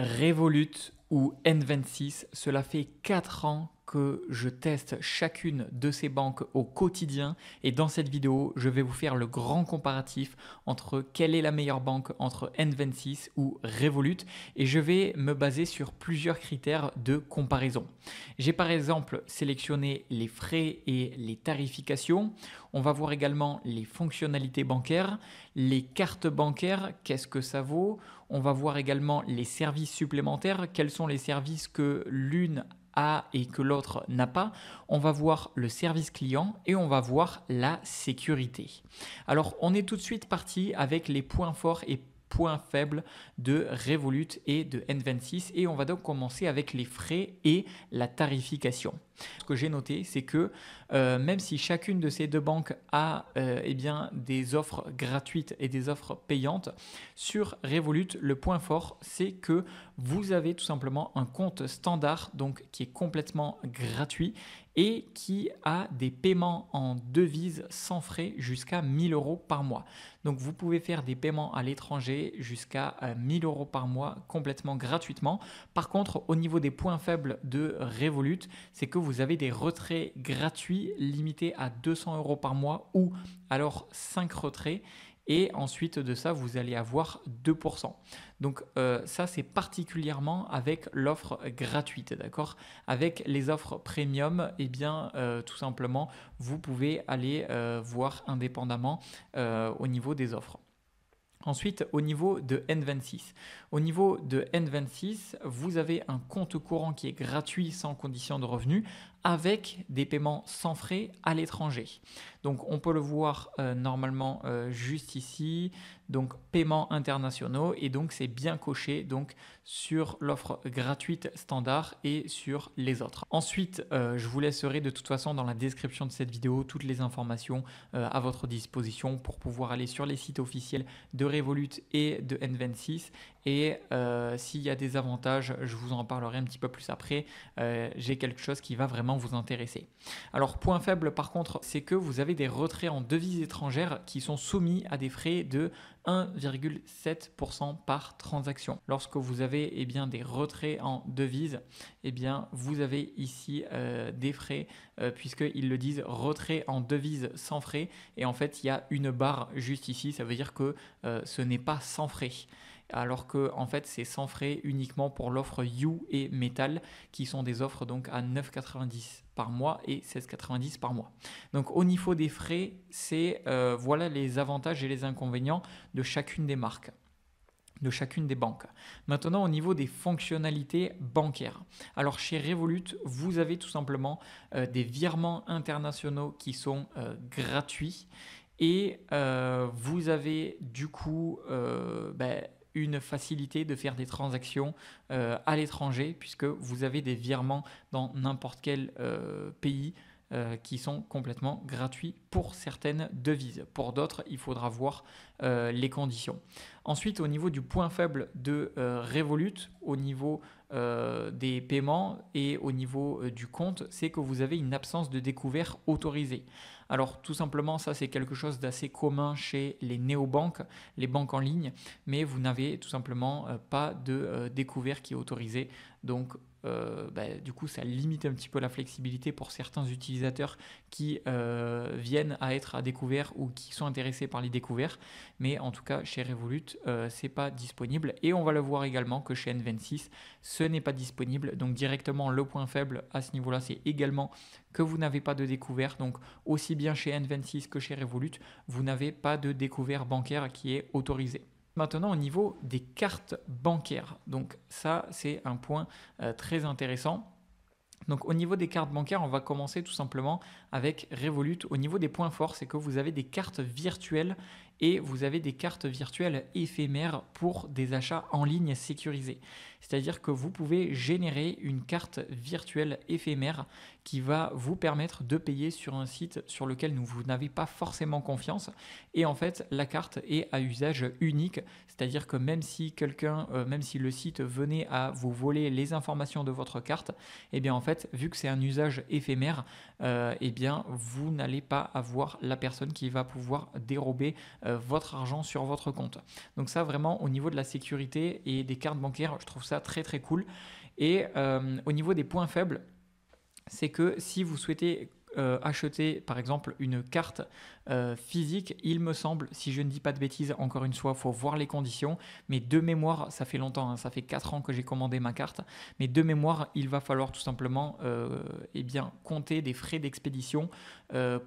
Revolut ou N26, cela fait 4 ans que je teste chacune de ces banques au quotidien et dans cette vidéo, je vais vous faire le grand comparatif entre quelle est la meilleure banque entre N26 ou Revolut et je vais me baser sur plusieurs critères de comparaison. J'ai par exemple sélectionné les frais et les tarifications. On va voir également les fonctionnalités bancaires, les cartes bancaires, qu'est-ce que ça vaut. On va voir également les services supplémentaires, quels sont les services que l'une a et que l'autre n'a pas. On va voir le service client et on va voir la sécurité. Alors on est tout de suite parti avec les points forts et points faibles de Revolut et de N26 et on va donc commencer avec les frais et la tarification. Ce que j'ai noté, c'est que même si chacune de ces deux banques a des offres gratuites et des offres payantes, sur Revolut, le point fort, c'est que vous avez tout simplement un compte standard donc qui est complètement gratuit et qui a des paiements en devises sans frais jusqu'à 1 000 € par mois. Donc vous pouvez faire des paiements à l'étranger jusqu'à 1 000 € par mois complètement gratuitement. Par contre, au niveau des points faibles de Revolut, c'est que vous avez des retraits gratuits limités à 200 € par mois ou alors 5 retraits. Et ensuite de ça, vous allez avoir 2%. Donc ça, c'est particulièrement avec l'offre gratuite, d'accord ? Avec les offres premium, tout simplement, vous pouvez aller voir indépendamment au niveau des offres. Ensuite, au niveau de N26. Au niveau de N26, vous avez un compte courant qui est gratuit sans condition de revenu avec des paiements sans frais à l'étranger. Donc, on peut le voir normalement juste ici. Donc, paiements internationaux et donc c'est bien coché donc sur l'offre gratuite standard et sur les autres. Ensuite, je vous laisserai de toute façon dans la description de cette vidéo toutes les informations à votre disposition pour pouvoir aller sur les sites officiels de Revolut et de N26 et s'il y a des avantages, je vous en parlerai un petit peu plus après. J'ai quelque chose qui va vraiment vous intéresser. Alors, point faible par contre, c'est que vous avez des retraits en devises étrangères qui sont soumis à des frais de 1,7% par transaction. Lorsque vous avez des retraits en devises, vous avez ici des frais puisqu'ils le disent retrait en devises sans frais et en fait il y a une barre juste ici, ça veut dire que ce n'est pas sans frais. Alors que en fait c'est sans frais uniquement pour l'offre You et Metal qui sont des offres donc à 9,90 par mois et 16,90 par mois. Donc au niveau des frais, c'est voilà les avantages et les inconvénients de chacune des marques, de chacune des banques. Maintenant, au niveau des fonctionnalités bancaires. Alors, chez Revolut, vous avez tout simplement des virements internationaux qui sont gratuits et vous avez du coup une facilité de faire des transactions à l'étranger puisque vous avez des virements dans n'importe quel pays qui sont complètement gratuits pour certaines devises. Pour d'autres, il faudra voir les conditions. Ensuite, au niveau du point faible de Revolut, au niveau des paiements et au niveau du compte, c'est que vous avez une absence de découvert autorisée. Alors tout simplement, ça c'est quelque chose d'assez commun chez les néobanques, les banques en ligne, mais vous n'avez tout simplement pas de découvert qui est autorisé. Donc du coup, ça limite un petit peu la flexibilité pour certains utilisateurs qui viennent à être à découvert ou qui sont intéressés par les découverts. Mais en tout cas, chez Revolut, c'est pas disponible. Et on va le voir également que chez N26, ce n'est pas disponible. Donc directement, le point faible à ce niveau-là, c'est également que vous n'avez pas de découvert. Donc aussi bien chez N26 que chez Revolut, vous n'avez pas de découvert bancaire qui est autorisé. Maintenant, au niveau des cartes bancaires, donc ça, c'est un point très intéressant. Donc au niveau des cartes bancaires, on va commencer tout simplement avec Revolut. Au niveau des points forts, c'est que vous avez des cartes virtuelles et vous avez des cartes virtuelles éphémères pour des achats en ligne sécurisés. C'est-à-dire que vous pouvez générer une carte virtuelle éphémère qui va vous permettre de payer sur un site sur lequel vous n'avez pas forcément confiance. Et en fait, la carte est à usage unique. C'est-à-dire que même si même si le site venait à vous voler les informations de votre carte, en fait, vu que c'est un usage éphémère, vous n'allez pas avoir la personne qui va pouvoir dérober votre argent sur votre compte. Donc ça vraiment au niveau de la sécurité et des cartes bancaires, je trouve ça très très cool. Et au niveau des points faibles, c'est que si vous souhaitez acheter par exemple une carte physique, il me semble, si je ne dis pas de bêtises, encore une fois, il faut voir les conditions, mais de mémoire, ça fait longtemps, hein, ça fait 4 ans que j'ai commandé ma carte, mais de mémoire, il va falloir tout simplement eh bien, compter des frais d'expédition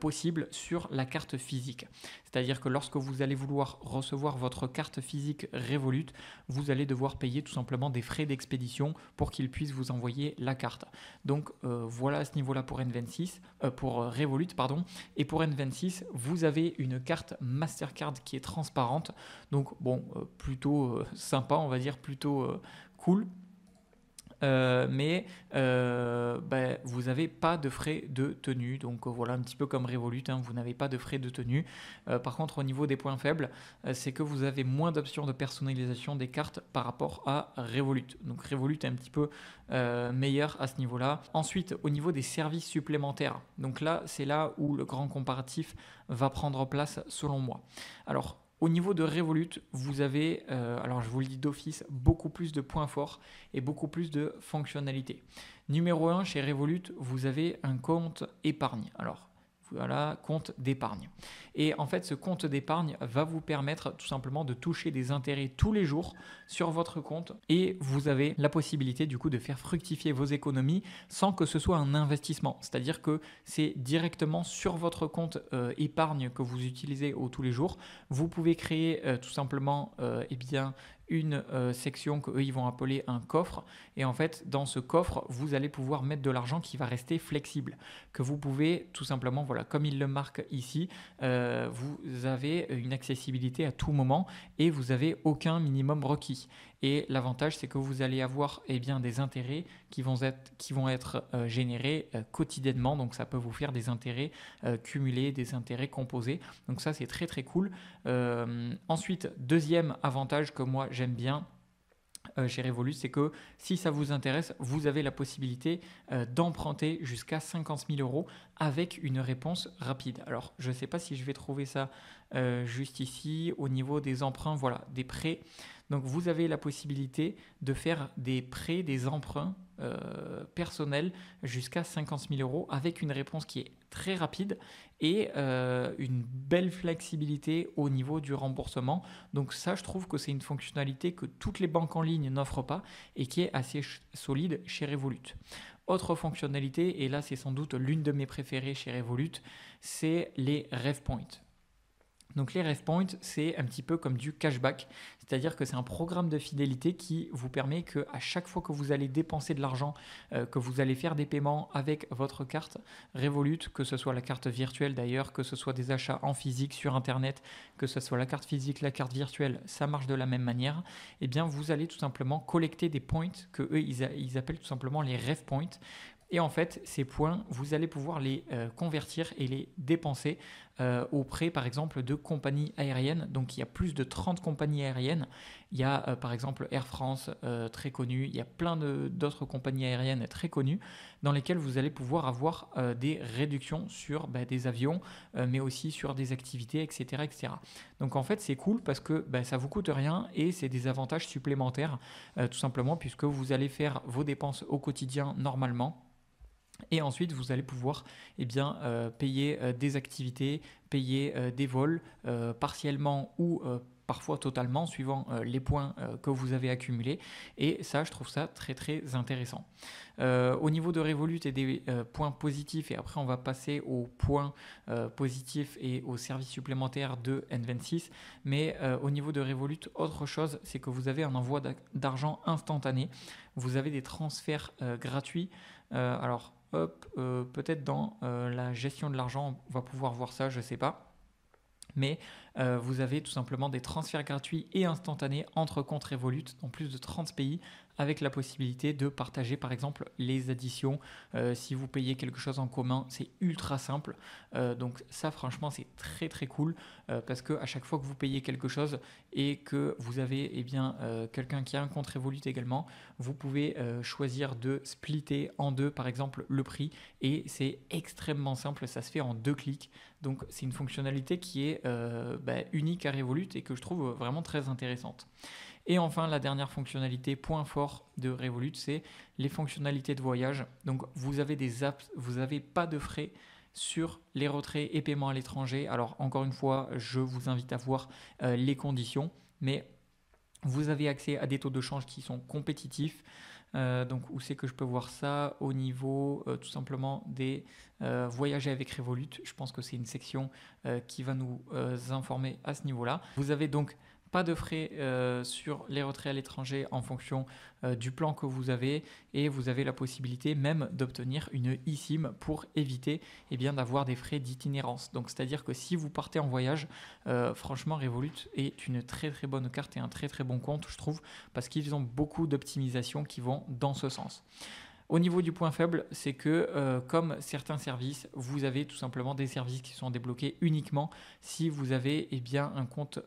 possibles sur la carte physique. C'est-à-dire que lorsque vous allez vouloir recevoir votre carte physique Revolut, vous allez devoir payer tout simplement des frais d'expédition pour qu'il puisse vous envoyer la carte. Donc voilà à ce niveau-là pour N26, pour Revolut, pardon. Et pour N26, vous avez une carte Mastercard qui est transparente. Donc bon, plutôt sympa, on va dire, plutôt cool. Mais vous n'avez pas de frais de tenue. Donc voilà, un petit peu comme Revolut, hein, vous n'avez pas de frais de tenue. Par contre, au niveau des points faibles, c'est que vous avez moins d'options de personnalisation des cartes par rapport à Revolut. Donc Revolut est un petit peu meilleur à ce niveau-là. Ensuite, au niveau des services supplémentaires, donc là, c'est là où le grand comparatif va prendre place selon moi. Alors, au niveau de Revolut, vous avez, alors je vous le dis d'office, beaucoup plus de points forts et beaucoup plus de fonctionnalités. Numéro 1, chez Revolut, vous avez un compte épargne. Alors, voilà, compte d'épargne. Et en fait, ce compte d'épargne va vous permettre tout simplement de toucher des intérêts tous les jours sur votre compte et vous avez la possibilité du coup de faire fructifier vos économies sans que ce soit un investissement. C'est-à-dire que c'est directement sur votre compte épargne que vous utilisez tous les jours. Vous pouvez créer tout simplement une section qu'eux ils vont appeler un coffre, et en fait dans ce coffre vous allez pouvoir mettre de l'argent qui va rester flexible, que vous pouvez tout simplement, voilà, comme il le marque ici, vous avez une accessibilité à tout moment et vous n'avez aucun minimum requis. Et l'avantage, c'est que vous allez avoir des intérêts qui vont être générés quotidiennement. Donc ça peut vous faire des intérêts cumulés, des intérêts composés. Donc ça, c'est très très cool. Ensuite, deuxième avantage que moi j'aime bien chez Revolut, c'est que si ça vous intéresse, vous avez la possibilité d'emprunter jusqu'à 50 000 euros avec une réponse rapide. Alors, je ne sais pas si je vais trouver ça juste ici, au niveau des emprunts, voilà, des prêts. Donc, vous avez la possibilité de faire des prêts, des emprunts personnels jusqu'à 50 000 euros avec une réponse qui est très rapide et une belle flexibilité au niveau du remboursement. Donc ça, je trouve que c'est une fonctionnalité que toutes les banques en ligne n'offrent pas et qui est assez solide chez Revolut. Autre fonctionnalité, et là c'est sans doute l'une de mes préférées chez Revolut, c'est les RevPoint. Donc les RevPoint, c'est un petit peu comme du cashback, c'est-à-dire que c'est un programme de fidélité qui vous permet qu'à chaque fois que vous allez dépenser de l'argent, que vous allez faire des paiements avec votre carte Revolut, que ce soit la carte virtuelle d'ailleurs, que ce soit des achats en physique sur Internet, que ce soit la carte physique, la carte virtuelle, ça marche de la même manière, et bien vous allez tout simplement collecter des points que eux ils appellent tout simplement les RevPoint. Et en fait, ces points, vous allez pouvoir les convertir et les dépenser auprès, par exemple, de compagnies aériennes. Donc, il y a plus de 30 compagnies aériennes. Il y a, par exemple, Air France, très connue. Il y a plein d'autres compagnies aériennes très connues dans lesquelles vous allez pouvoir avoir des réductions sur des avions, mais aussi sur des activités, etc., etc. Donc, en fait, c'est cool parce que ça ne vous coûte rien et c'est des avantages supplémentaires, tout simplement, puisque vous allez faire vos dépenses au quotidien normalement. Et ensuite, vous allez pouvoir payer des activités, payer des vols partiellement ou parfois totalement, suivant les points que vous avez accumulés. Et ça, je trouve ça très très intéressant. Au niveau de Revolut et des points positifs, et après on va passer aux points positifs et aux services supplémentaires de N26, mais au niveau de Revolut, autre chose, c'est que vous avez un envoi d'argent instantané, vous avez des transferts gratuits. Peut-être dans la gestion de l'argent, on va pouvoir voir ça, je ne sais pas. Mais vous avez tout simplement des transferts gratuits et instantanés entre comptes Revolut dans plus de 30 pays avec la possibilité de partager par exemple les additions. Si vous payez quelque chose en commun, c'est ultra simple. Donc ça franchement c'est très très cool parce qu'à chaque fois que vous payez quelque chose et que vous avez quelqu'un qui a un compte Revolut également, vous pouvez choisir de splitter en deux par exemple le prix et c'est extrêmement simple, ça se fait en 2 clics. Donc c'est une fonctionnalité qui est unique à Revolut et que je trouve vraiment très intéressante. Et enfin, la dernière fonctionnalité, point fort de Revolut, c'est les fonctionnalités de voyage. Donc, vous avez des apps, vous n'avez pas de frais sur les retraits et paiements à l'étranger. Alors, encore une fois, je vous invite à voir les conditions, mais vous avez accès à des taux de change qui sont compétitifs. Donc, où c'est que je peux voir ça? Au niveau tout simplement des voyager avec Revolut. Je pense que c'est une section qui va nous informer à ce niveau-là. Vous avez donc pas de frais sur les retraits à l'étranger en fonction du plan que vous avez et vous avez la possibilité même d'obtenir une eSIM pour éviter d'avoir des frais d'itinérance. Donc c'est-à-dire que si vous partez en voyage, franchement Revolut est une très très bonne carte et un très très bon compte je trouve parce qu'ils ont beaucoup d'optimisations qui vont dans ce sens. Au niveau du point faible, c'est que comme certains services, vous avez tout simplement des services qui sont débloqués uniquement si vous avez un compte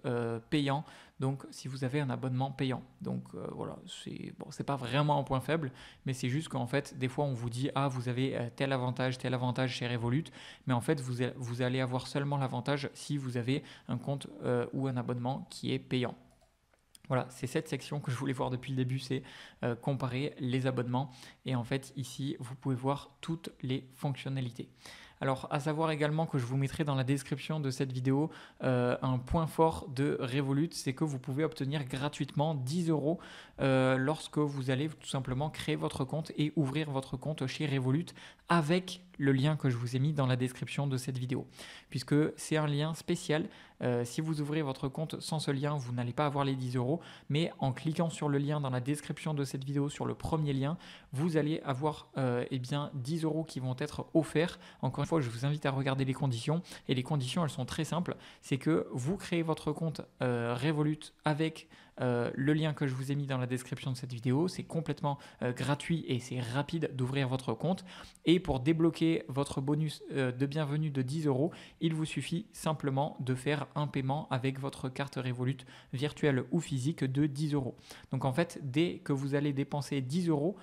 payant, donc si vous avez un abonnement payant. Donc voilà, c'est pas vraiment un point faible, mais c'est juste qu'en fait, des fois on vous dit vous avez tel avantage chez Revolut, mais en fait vous allez avoir seulement l'avantage si vous avez un compte ou un abonnement qui est payant. Voilà, c'est cette section que je voulais voir depuis le début, c'est comparer les abonnements. Et en fait, ici, vous pouvez voir toutes les fonctionnalités. Alors, à savoir également que je vous mettrai dans la description de cette vidéo un point fort de Revolut, c'est que vous pouvez obtenir gratuitement 10 € lorsque vous allez tout simplement créer votre compte et ouvrir votre compte chez Revolut avec le lien que je vous ai mis dans la description de cette vidéo. Puisque c'est un lien spécial. Si vous ouvrez votre compte sans ce lien, vous n'allez pas avoir les 10 €. Mais en cliquant sur le lien dans la description de cette vidéo, sur le premier lien, vous allez avoir 10 € qui vont être offerts. Encore une fois, je vous invite à regarder les conditions. Et les conditions, elles sont très simples. C'est que vous créez votre compte Revolut avec le lien que je vous ai mis dans la description de cette vidéo. C'est complètement gratuit et c'est rapide d'ouvrir votre compte. Et pour débloquer votre bonus de bienvenue de 10 €, il vous suffit simplement de faire un paiement avec votre carte Revolut virtuelle ou physique de 10 €. Donc en fait, dès que vous allez dépenser 10 €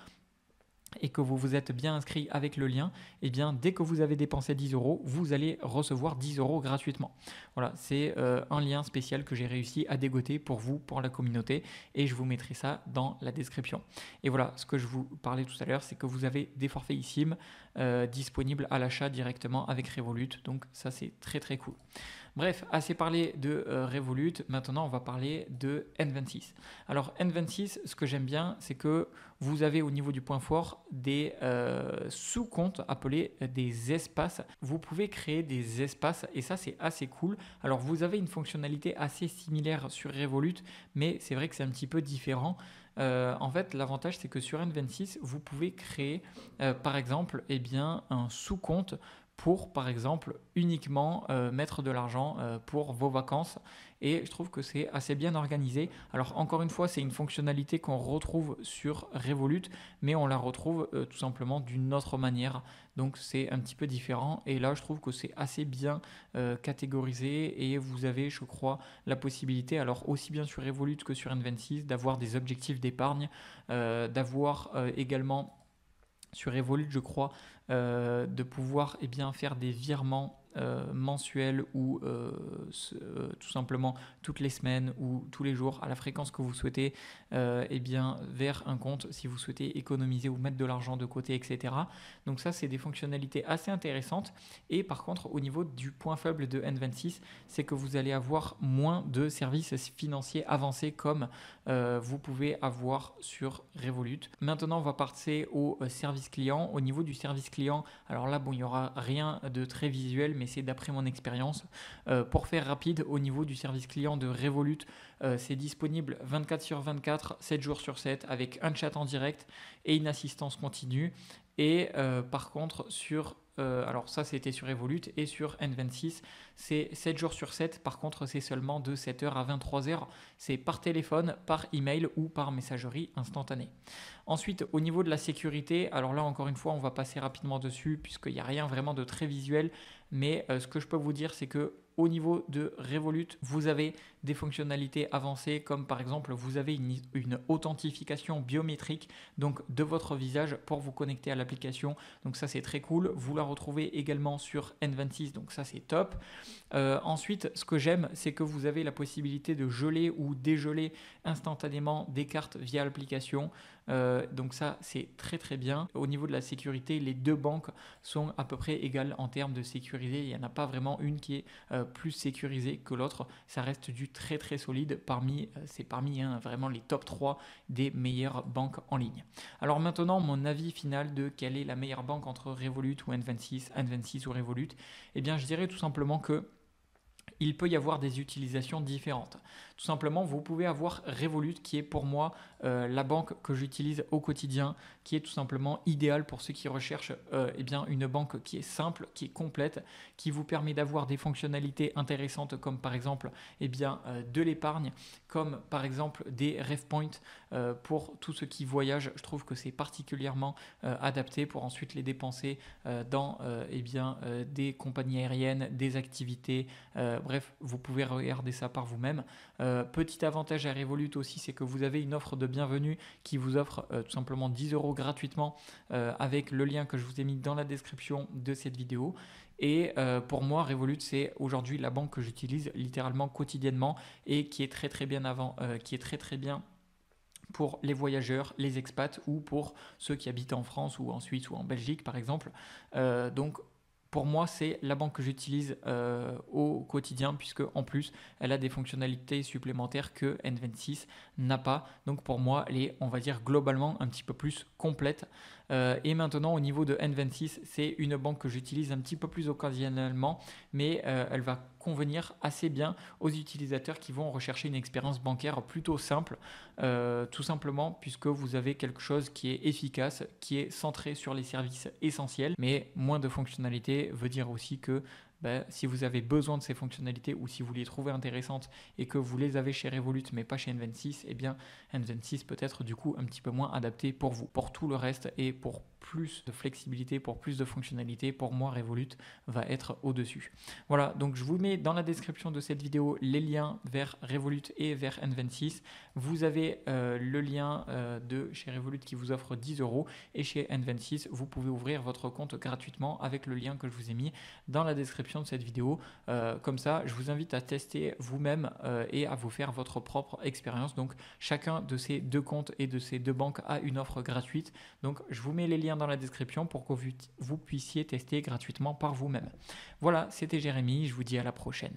et que vous vous êtes bien inscrit avec le lien, dès que vous avez dépensé 10 €, vous allez recevoir 10 € gratuitement. Voilà, c'est un lien spécial que j'ai réussi à dégoter pour vous, pour la communauté, et je vous mettrai ça dans la description. Et voilà, ce que je vous parlais tout à l'heure, c'est que vous avez des forfaits eSIM disponibles à l'achat directement avec Revolut, donc ça c'est très très cool. Bref, assez parlé de Revolut, maintenant on va parler de N26. Alors N26, ce que j'aime bien, c'est que vous avez au niveau du point fort des sous-comptes appelés des espaces. Vous pouvez créer des espaces et ça c'est assez cool. Alors vous avez une fonctionnalité assez similaire sur Revolut, mais c'est vrai que c'est un petit peu différent. En fait, l'avantage c'est que sur N26, vous pouvez créer par exemple un sous-compte pour, par exemple, uniquement mettre de l'argent pour vos vacances. Et je trouve que c'est assez bien organisé. Alors, encore une fois, c'est une fonctionnalité qu'on retrouve sur Revolut, mais on la retrouve tout simplement d'une autre manière. Donc, c'est un petit peu différent. Et là, je trouve que c'est assez bien catégorisé. Et vous avez, je crois, la possibilité, alors aussi bien sur Revolut que sur N26, d'avoir des objectifs d'épargne, d'avoir également sur Revolut, je crois, de pouvoir faire des virements mensuels ou tout simplement toutes les semaines ou tous les jours à la fréquence que vous souhaitez vers un compte si vous souhaitez économiser ou mettre de l'argent de côté, etc. Donc ça, c'est des fonctionnalités assez intéressantes. Et par contre, au niveau du point faible de N26, c'est que vous allez avoir moins de services financiers avancés comme vous pouvez avoir sur Revolut. Maintenant, on va passer au service client. Au niveau du service client, alors là, il n'y aura rien de très visuel, mais c'est d'après mon expérience. Pour faire rapide, au niveau du service client de Revolut, c'est disponible 24/24, 7 jours sur 7, avec un chat en direct et une assistance continue. Et par contre, alors ça c'était sur Revolut, et sur N26 c'est 7 jours sur 7, par contre c'est seulement de 7h à 23h, c'est par téléphone, par email ou par messagerie instantanée. Ensuite, au niveau de la sécurité, alors là encore une fois on va passer rapidement dessus puisqu'il n'y a rien vraiment de très visuel, mais ce que je peux vous dire c'est que au niveau de Revolut, vous avez des fonctionnalités avancées comme par exemple vous avez une authentification biométrique donc de votre visage pour vous connecter à l'application. Donc ça c'est très cool. Vous la retrouvez également sur N26, donc ça c'est top. Ensuite, ce que j'aime, c'est que vous avez la possibilité de geler ou dégeler instantanément des cartes via l'application. Donc ça, c'est très très bien. Au niveau de la sécurité, les deux banques sont à peu près égales en termes de sécurité. Il n'y en a pas vraiment une qui est plus sécurisée que l'autre. Ça reste du très très solide. C'est parmi vraiment les top 3 des meilleures banques en ligne. Alors maintenant, mon avis final de quelle est la meilleure banque entre Revolut ou N26 ou Revolut, eh bien je dirais tout simplement que il peut y avoir des utilisations différentes. Tout simplement, vous pouvez avoir Revolut qui est pour moi la banque que j'utilise au quotidien, qui est tout simplement idéale pour ceux qui recherchent une banque qui est simple, qui est complète, qui vous permet d'avoir des fonctionnalités intéressantes comme par exemple de l'épargne, comme par exemple des RevPoint pour tous ceux qui voyagent. Je trouve que c'est particulièrement adapté pour ensuite les dépenser dans des compagnies aériennes, des activités. Bref, vous pouvez regarder ça par vous-même. Petit avantage à Revolut aussi, c'est que vous avez une offre de bienvenue qui vous offre tout simplement 10 € gratuitement avec le lien que je vous ai mis dans la description de cette vidéo. Et pour moi, Revolut, c'est aujourd'hui la banque que j'utilise littéralement quotidiennement et qui est très très bien pour les voyageurs, les expats ou pour ceux qui habitent en France ou en Suisse ou en Belgique par exemple. Donc pour moi, c'est la banque que j'utilise au quotidien puisque en plus, elle a des fonctionnalités supplémentaires que N26 n'a pas. Donc pour moi, elle est, on va dire, globalement un petit peu plus complète. Et maintenant, au niveau de N26, c'est une banque que j'utilise un petit peu plus occasionnellement, mais elle va convenir assez bien aux utilisateurs qui vont rechercher une expérience bancaire plutôt simple, tout simplement puisque vous avez quelque chose qui est efficace, qui est centré sur les services essentiels, mais moins de fonctionnalités veut dire aussi que si vous avez besoin de ces fonctionnalités ou si vous les trouvez intéressantes et que vous les avez chez Revolut mais pas chez N26, eh bien N26 peut être du coup un petit peu moins adapté pour vous. Pour tout le reste et pour plus de flexibilité, pour plus de fonctionnalités, pour moi Revolut va être au-dessus. Voilà, donc je vous mets dans la description de cette vidéo les liens vers Revolut et vers N26. Vous avez le lien de chez Revolut qui vous offre 10 € et chez N26 vous pouvez ouvrir votre compte gratuitement avec le lien que je vous ai mis dans la description de cette vidéo. Comme ça, je vous invite à tester vous-même et à vous faire votre propre expérience. Donc chacun de ces deux comptes et de ces deux banques a une offre gratuite. Donc je vous mets les liens dans la description pour que vous puissiez tester gratuitement par vous-même. Voilà, c'était Jérémy, je vous dis à la prochaine.